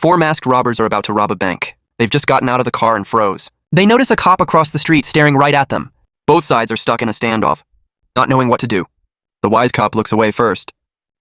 Four masked robbers are about to rob a bank. They've just gotten out of the car and froze. They notice a cop across the street staring right at them. Both sides are stuck in a standoff, not knowing what to do. The wise cop looks away first.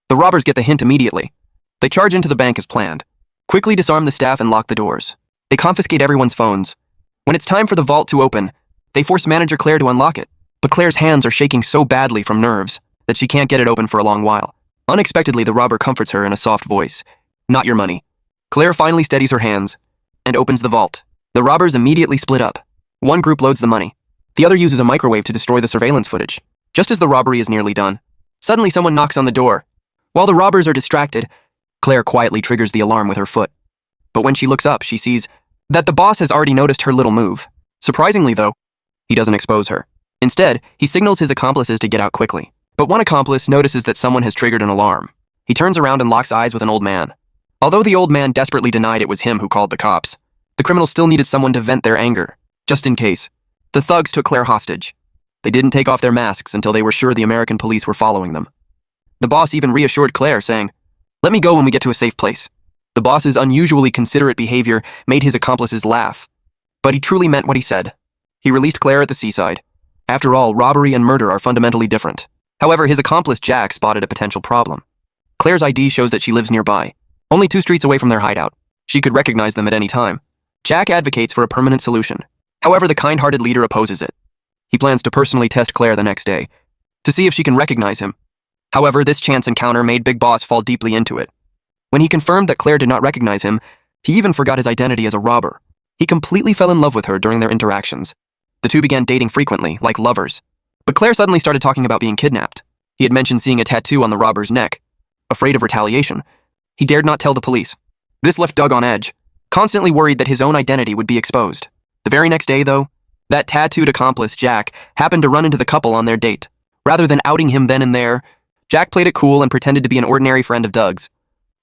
The robbers get the hint immediately. They charge into the bank as planned, quickly disarm the staff and lock the doors. They confiscate everyone's phones. When it's time for the vault to open, they force manager Claire to unlock it, but Claire's hands are shaking so badly from nerves that she can't get it open for a long while. Unexpectedly, the robber comforts her in a soft voice. Not your money. Claire finally steadies her hands and opens the vault. The robbers immediately split up. One group loads the money. The other uses a microwave to destroy the surveillance footage. Just as the robbery is nearly done, suddenly someone knocks on the door. While the robbers are distracted, Claire quietly triggers the alarm with her foot. But when she looks up, she sees that the boss has already noticed her little move. Surprisingly, though, he doesn't expose her. Instead, he signals his accomplices to get out quickly. But one accomplice notices that someone has triggered an alarm. He turns around and locks eyes with an old man. Although the old man desperately denied it was him who called the cops, the criminals still needed someone to vent their anger, just in case. The thugs took Claire hostage. They didn't take off their masks until they were sure the American police were following them. The boss even reassured Claire, saying, "Let me go when we get to a safe place." The boss's unusually considerate behavior made his accomplices laugh, but he truly meant what he said. He released Claire at the seaside. After all, robbery and murder are fundamentally different. However, his accomplice Jack spotted a potential problem. Claire's ID shows that she lives nearby, only 2 streets away from their hideout. She could recognize them at any time. Jack advocates for a permanent solution. However, the kind-hearted leader opposes it. He plans to personally test Claire the next day, to see if she can recognize him. However, this chance encounter made Big Boss fall deeply into it. When he confirmed that Claire did not recognize him, he even forgot his identity as a robber. He completely fell in love with her during their interactions. The two began dating frequently, like lovers. But Claire suddenly started talking about being kidnapped. He had mentioned seeing a tattoo on the robber's neck. Afraid of retaliation, he dared not tell the police. This left Doug on edge, constantly worried that his own identity would be exposed. The very next day, though, that tattooed accomplice, Jack, happened to run into the couple on their date. Rather than outing him then and there, Jack played it cool and pretended to be an ordinary friend of Doug's,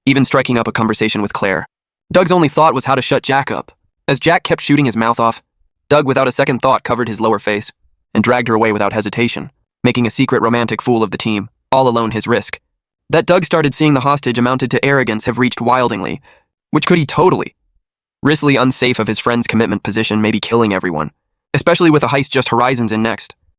even striking up a conversation with Claire. Doug's only thought was how to shut Jack up. As Jack kept shooting his mouth off, Doug, without a second thought, covered his lower face and dragged her away without hesitation, making a secret romantic fool of the team, all alone his risk. That Doug started seeing the hostage amounted to arrogance have reached wildingly, which could he totally. Risley, unsafe of his friend's commitment position, may be killing everyone, especially with a heist just horizons in next.